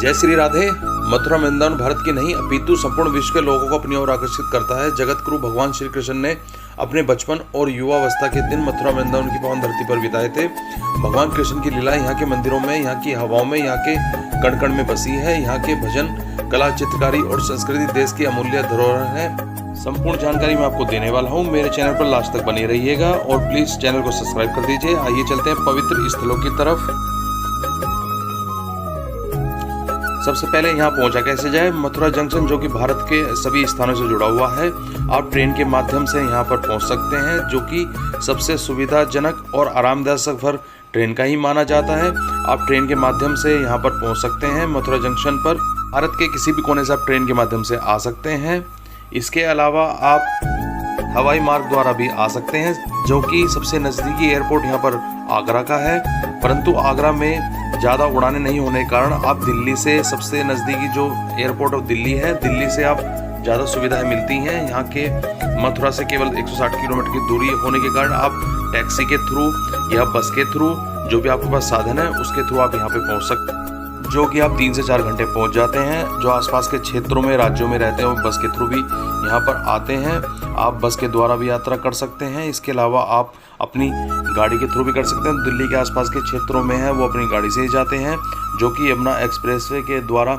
जय श्री राधे। मथुरा वृंदावन भारत की नहीं अपितु संपूर्ण विश्व के लोगों को अपनी ओर आकर्षित करता है। जगत गुरु भगवान श्री कृष्ण ने अपने बचपन और युवावस्था के दिन मथुरा वृंदावन की पावन धरती पर बिताए थे। भगवान कृष्ण की लीला यहाँ के मंदिरों में, यहाँ की हवाओं में, यहाँ के कण कण में बसी है। यहाँ के भजन, कला, चित्रकारी और संस्कृति देश की अमूल्य धरोहर है। संपूर्ण जानकारी मैं आपको देने वाला हूँ। मेरे चैनल पर लास्ट तक बने रहिएगा और प्लीज चैनल को सब्सक्राइब कर दीजिए। आइए चलते हैं पवित्र स्थलों की तरफ। सबसे पहले यहाँ पहुंचा कैसे जाए। मथुरा जंक्शन जो कि भारत के सभी स्थानों से जुड़ा हुआ है, आप ट्रेन के माध्यम से यहाँ पर पहुंच सकते हैं, जो कि सबसे सुविधाजनक और आरामदायक सफर ट्रेन का ही माना जाता है। आप ट्रेन के माध्यम से यहाँ पर पहुंच सकते हैं मथुरा जंक्शन पर। भारत के किसी भी कोने से आप ट्रेन के माध्यम से आ सकते हैं। इसके अलावा आप हवाई मार्ग द्वारा भी आ सकते हैं, जो कि सबसे नज़दीकी एयरपोर्ट यहाँ पर आगरा का है। परंतु आगरा में ज़्यादा उड़ानें नहीं होने के कारण आप दिल्ली से, सबसे नज़दीकी जो एयरपोर्ट ऑफ दिल्ली है, दिल्ली से आप ज़्यादा सुविधाएं मिलती हैं। यहाँ के मथुरा से केवल 160 किलोमीटर की दूरी होने के कारण आप टैक्सी के थ्रू या बस के थ्रू, जो भी आपके पास साधन है उसके थ्रू आप यहाँ पे पहुँच सकते हैं, जो कि आप 3 से 4 घंटे पहुँच जाते हैं। जो आसपास के क्षेत्रों में, राज्यों में रहते हैं, वो बस के थ्रू भी यहाँ पर आते हैं। आप बस के द्वारा भी यात्रा कर सकते हैं। इसके अलावा आप अपनी गाड़ी के थ्रू भी कर सकते हैं। दिल्ली के आसपास के क्षेत्रों में है वो अपनी गाड़ी से ही जाते हैं, जो कि यमुना एक्सप्रेसवे के द्वारा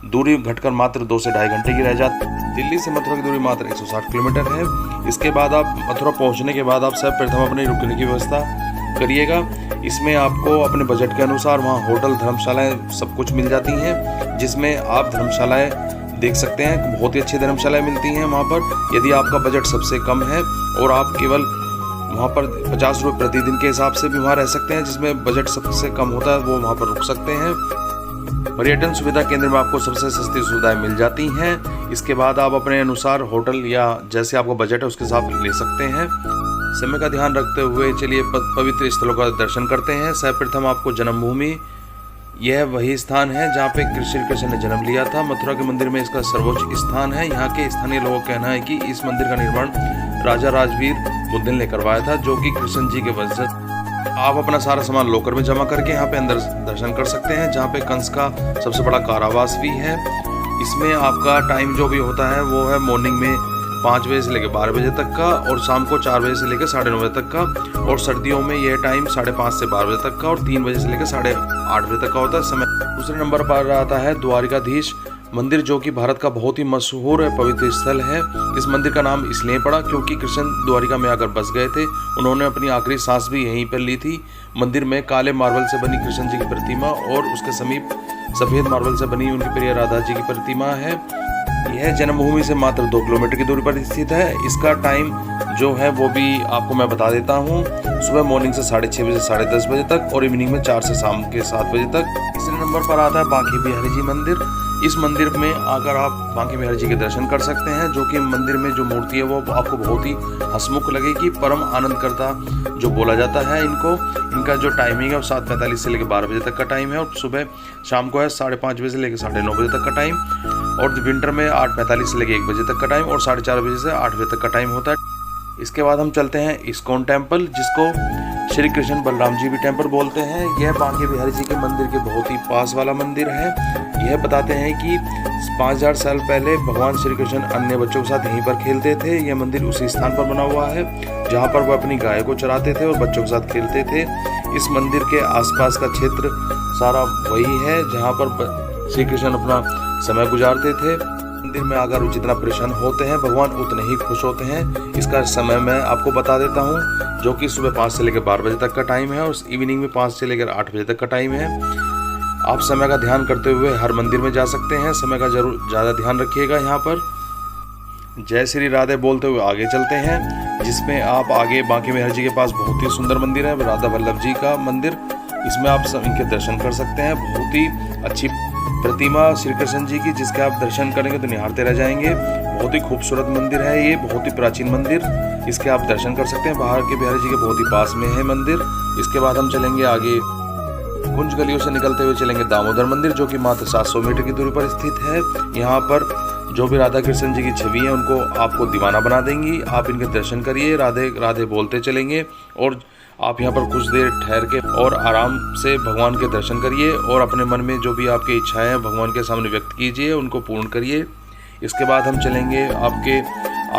दूरी घटकर मात्र 2 से ढाई घंटे की रह जाती है। दिल्ली से मथुरा की दूरी मात्र 160 किलोमीटर है। इसके बाद आप मथुरा पहुँचने के बाद आप सर्वप्रथम अपनी रुकने की व्यवस्था करिएगा। इसमें आपको अपने बजट के अनुसार वहाँ होटल, धर्मशालाएँ सब कुछ मिल जाती हैं, जिसमें आप धर्मशालाएँ देख सकते हैं। बहुत ही अच्छी धर्मशालाएँ मिलती हैं वहाँ पर। यदि आपका बजट सबसे कम है और आप केवल वहाँ पर 50 रुपये प्रतिदिन के हिसाब से भी वहाँ रह सकते हैं, जिसमें बजट सबसे कम होता है, वो वहाँ पर रुक सकते हैं। पर्यटन सुविधा केंद्र में आपको सबसे सस्ती सुविधाएं मिल जाती हैं। इसके बाद आप अपने अनुसार होटल या जैसे आपका बजट है उसके हिसाब ले सकते हैं। समय का ध्यान रखते हुए चलिए पवित्र स्थलों का दर्शन करते हैं। सर्वप्रथम आपको जन्मभूमि, यह वही स्थान है जहाँ पे श्री कृष्ण ने जन्म लिया था। मथुरा के मंदिर में इसका सर्वोच्च स्थान है। यहाँ के स्थानीय लोगों का कहना है कि इस मंदिर का निर्माण राजा राजवीर बुद्धिल ने करवाया था, जो कि कृष्ण जी के वंशज। आप अपना सारा सामान लॉकर में जमा करके यहाँ पे अंदर दर्शन कर सकते हैं, जहाँ पे कंस का सबसे बड़ा कारावास भी है। इसमें आपका टाइम जो भी होता है वो है मॉर्निंग में 5 बजे से लेकर 12 बजे तक का और शाम को 4 बजे से लेकर 9:30 बजे तक का। और सर्दियों में यह टाइम 5:30 से 12 बजे तक का और 3 बजे से लेकर 8:30 बजे तक का होता है समय। दूसरे नंबर पर आता है द्वारिकाधीश मंदिर, जो कि भारत का बहुत ही मशहूर पवित्र स्थल है। इस मंदिर का नाम इसलिए पड़ा क्योंकि कृष्ण द्वारिका में आकर बस गए थे। उन्होंने अपनी आखिरी सांस भी यहीं पर ली थी। मंदिर में काले मार्बल से बनी कृष्ण जी की प्रतिमा और उसके समीप सफेद मार्बल से बनी उनकी प्रिय राधा जी की प्रतिमा है। यह जन्मभूमि से मात्र 2 किलोमीटर की दूरी पर स्थित है। इसका टाइम जो है वो भी आपको मैं बता देता हूँ। सुबह मॉर्निंग से 6:30 बजे से 10:30 बजे तक और इवनिंग में 4 से शाम के 7 बजे तक। तीसरे नंबर पर आता है बांके बिहारी जी मंदिर। इस मंदिर में आकर आप बांके बिहारी जी के दर्शन कर सकते हैं, जो कि मंदिर में जो मूर्ति है वो आपको बहुत ही हंसमुख लगेगी। परम आनंद करता जो बोला जाता है इनको। इनका जो टाइमिंग है वो 7:45 से लेकर 12 बजे तक का टाइम है और सुबह शाम को है 5:30 बजे से लेकर 9:30 बजे तक का टाइम और विंटर में 8:45 से लेकर 1 बजे तक का टाइम और 4:30 बजे से 8 बजे तक का टाइम होता है। इसके बाद हम चलते हैं इस्कॉन टेम्पल, जिसको श्री कृष्ण बलराम जी भी टेम्पल बोलते हैं। यह बांके बिहारी जी के मंदिर के बहुत ही पास वाला मंदिर है। यह बताते हैं कि 5000 साल पहले भगवान श्री कृष्ण अन्य बच्चों के साथ यहीं पर खेलते थे। यह मंदिर उसी स्थान पर बना हुआ है जहाँ पर वह अपनी गाय को चराते थे और बच्चों के साथ खेलते थे। इस मंदिर के आसपास का क्षेत्र सारा वही है जहाँ पर श्री कृष्ण अपना समय गुजारते थे। मंदिर में आकर जितना प्रसन्न होते हैं भगवान उतने ही खुश होते हैं। इसका समय मैं आपको बता देता हूँ, जो कि सुबह 5 से लेकर 12 बजे तक का टाइम है और इवनिंग में 5 से लेकर 8 बजे तक का टाइम है। आप समय का ध्यान करते हुए हर मंदिर में जा सकते हैं। समय का जरूर ज़्यादा ध्यान रखिएगा। यहाँ पर जय श्री राधे बोलते हुए आगे चलते हैं, जिसमें आप आगे बांके बिहारी जी के पास बहुत ही सुंदर मंदिर है, राधा वल्लभ जी का मंदिर। इसमें आप सब इनके दर्शन कर सकते हैं। बहुत ही अच्छी प्रतिमा श्री कृष्ण जी की, जिसके आप दर्शन करेंगे तो निहारते रह जाएंगे। बहुत ही खूबसूरत मंदिर है ये, बहुत ही प्राचीन मंदिर। इसके आप दर्शन कर सकते हैं। बाहर के बिहारी जी के बहुत ही पास में है मंदिर। इसके बाद हम चलेंगे आगे, कुंज गलियों से निकलते हुए चलेंगे दामोदर मंदिर, जो कि मात्र 700 मीटर की दूरी पर स्थित है। यहाँ पर जो भी राधा कृष्ण जी की छवि है उनको आपको दीवाना बना देंगी। आप इनके दर्शन करिए, राधे राधे बोलते चलेंगे और आप यहाँ पर कुछ देर ठहर के और आराम से भगवान के दर्शन करिए और अपने मन में जो भी आपकी इच्छाएं हैं भगवान के सामने व्यक्त कीजिए, उनको पूर्ण करिए। इसके बाद हम चलेंगे आपके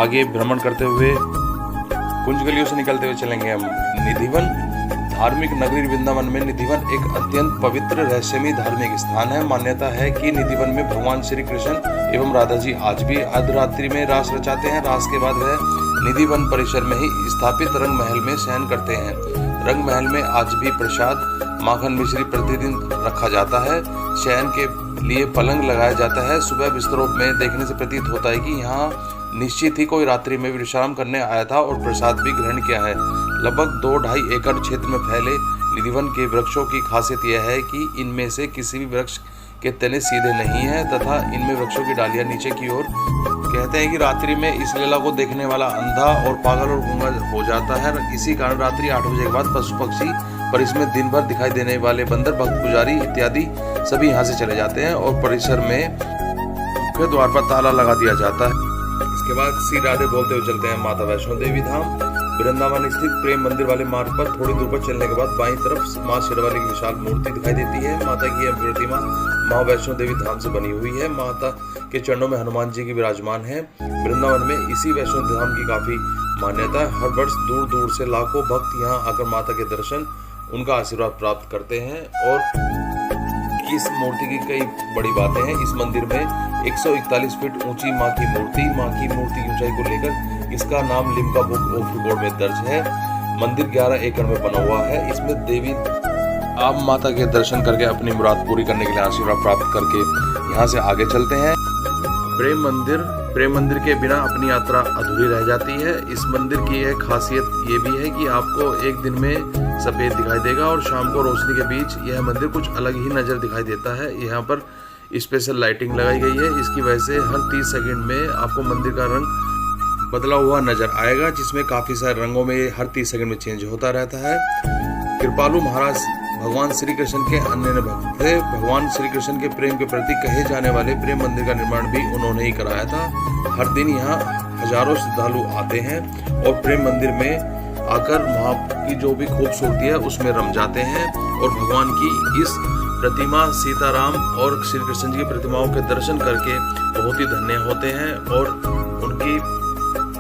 आगे भ्रमण करते हुए, कुंज गलियों से निकलते हुए चलेंगे हम निधिवन। धार्मिक नगरी वृंदावन में निधिवन एक अत्यंत पवित्र रहस्यमयी धार्मिक स्थान है। मान्यता है कि निधिवन में भगवान श्री कृष्ण एवं राधा जी आज भी अर्धरात्रि में रास रचाते हैं। रास के बाद वह निधिवन परिसर में ही स्थापित रंग महल में शयन करते हैं। रंग महल में आज भी प्रसाद माखन मिश्री प्रतिदिन रखा जाता है। शयन के लिए पलंग लगाया जाता है। सुबह बिस्तरों में देखने से प्रतीत होता है कि यहाँ निश्चित ही कोई रात्रि में विश्राम करने आया था और प्रसाद भी ग्रहण किया है। लगभग 2-2.5 एकड़ क्षेत्र में फैले निधिवन के वृक्षों की खासियत यह है कि इनमें से किसी भी वृक्ष के तने सीधे नहीं है तथा इनमें वृक्षों की डालियां नीचे की ओर। कहते हैं कि रात्रि में इस लीला को देखने वाला अंधा और पागल और गूंगा हो जाता है। इसी कारण रात्रि 8 बजे के बाद पशु पक्षी पर इसमें दिन भर दिखाई देने वाले बंदर, भक्त पुजारी इत्यादि सभी यहाँ से चले जाते हैं और परिसर में मुख्य द्वार पर ताला लगा दिया जाता है। इसके बाद श्री राधे बोलते हुए चलते हैं माता वैष्णो देवी धाम। वृंदावन स्थित प्रेम मंदिर वाले मार्ग पर थोड़ी दूर पर चलने के बाद बाईं तरफ माँ शेरवाली की विशाल मूर्ति दिखाई देती है। माता की यह प्रतिमा माँ वैष्णो देवी धाम से बनी हुई है। माता के चरणों में हनुमान जी की विराजमान है। वृंदावन में इसी वैष्णो धाम की काफी मान्यता है। हर वर्ष दूर दूर से लाखों भक्त यहाँ आकर माता के दर्शन, उनका आशीर्वाद प्राप्त करते हैं। और इस मूर्ति की कई बड़ी बातें हैं। इस मंदिर में 141 फीट ऊंची माँ की मूर्ति की ऊंचाई को लेकर इसका नाम लिम्का बुक ऑफ रिकॉर्ड में दर्ज है। मंदिर 11 एकड़ में बना हुआ है। इसमें देवी आप माता के दर्शन करके अपनी मुराद पूरी करने के लिए आशीर्वाद प्राप्त करके यहाँ से आगे चलते हैं। प्रेम मंदिर के बिना अपनी यात्रा अधूरी रह जाती है। इस मंदिर की एक खासियत ये भी है कि आपको एक दिन में सफेद दिखाई देगा और शाम को रोशनी के बीच यह मंदिर कुछ अलग ही नजर दिखाई देता है। यहाँ पर स्पेशल लाइटिंग लगाई गई है। इसकी वजह से हर 30 सेकंड में आपको मंदिर का रंग बदला हुआ नजर आएगा, जिसमें काफी सारे रंगों में हर 30 सेकंड में चेंज होता रहता है। कृपालु महाराज भगवान श्री कृष्ण के अन्य भक्त थे। भगवान श्री कृष्ण के प्रेम के प्रति कहे जाने वाले प्रेम मंदिर का निर्माण भी उन्होंने ही कराया था। हर दिन यहाँ हजारों श्रद्धालु आते हैं और प्रेम मंदिर में आकर वहाँ की जो भी खूबसूरती है उसमें रम जाते हैं और भगवान की इस प्रतिमा सीताराम और श्री कृष्ण जी की प्रतिमाओं के दर्शन करके बहुत ही धन्य होते हैं और उनकी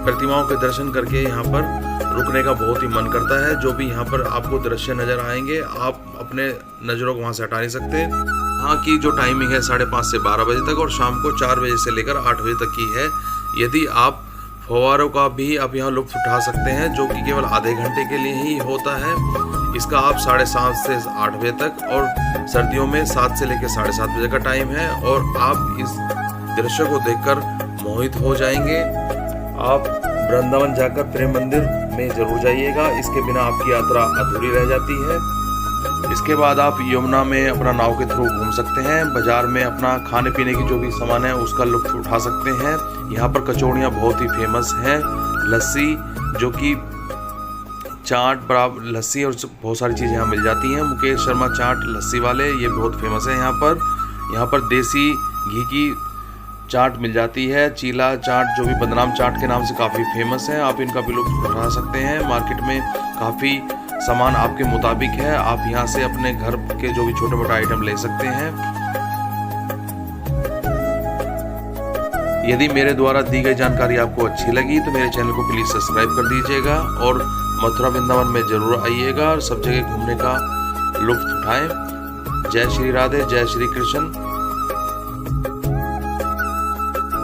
प्रतिमाओं के दर्शन करके यहाँ पर रुकने का बहुत ही मन करता है। जो भी यहाँ पर आपको दृश्य नजर आएंगे आप अपने नज़रों को वहाँ से हटा नहीं सकते। यहाँ की जो टाइमिंग है 5:30 से 12 बजे तक और शाम को 4 बजे से लेकर 8 बजे तक की है। यदि आप फव्वारों का भी आप यहाँ लुत्फ उठा सकते हैं, जो कि केवल आधे घंटे के लिए ही होता है। इसका आप 7:30 से 8 बजे तक और सर्दियों में 7 से लेकर 7:30 बजे का टाइम है और आप इस दृश्य को देखकर मोहित हो जाएंगे। आप वृंदावन जाकर प्रेम मंदिर में जरूर जाइएगा, इसके बिना आपकी यात्रा अधूरी रह जाती है। इसके बाद आप यमुना में अपना नाव के थ्रू घूम सकते हैं। बाजार में अपना खाने पीने की जो भी सामान है उसका लुत्फ उठा सकते हैं। यहाँ पर कचौड़ियाँ बहुत ही फेमस हैं। लस्सी जो कि चाट बराबर लस्सी और बहुत सारी चीज़ें यहाँ मिल जाती हैं। मुकेश शर्मा चाट लस्सी वाले ये बहुत फेमस है। यहाँ पर देसी घी की चाट मिल जाती है। चीला चाट जो भी बदनाम चाट के नाम से काफ़ी फेमस है, आप इनका भी लुत्फ उठा सकते हैं। मार्केट में काफ़ी सामान आपके मुताबिक है, आप यहाँ से अपने घर के जो भी छोटे मोटे आइटम ले सकते हैं। यदि मेरे द्वारा दी गई जानकारी आपको अच्छी लगी तो मेरे चैनल को प्लीज़ सब्सक्राइब कर दीजिएगा और मथुरा वृंदावन में ज़रूर आइएगा और सब जगह घूमने का लुत्फ उठाएं। जय श्री राधे, जय श्री कृष्ण।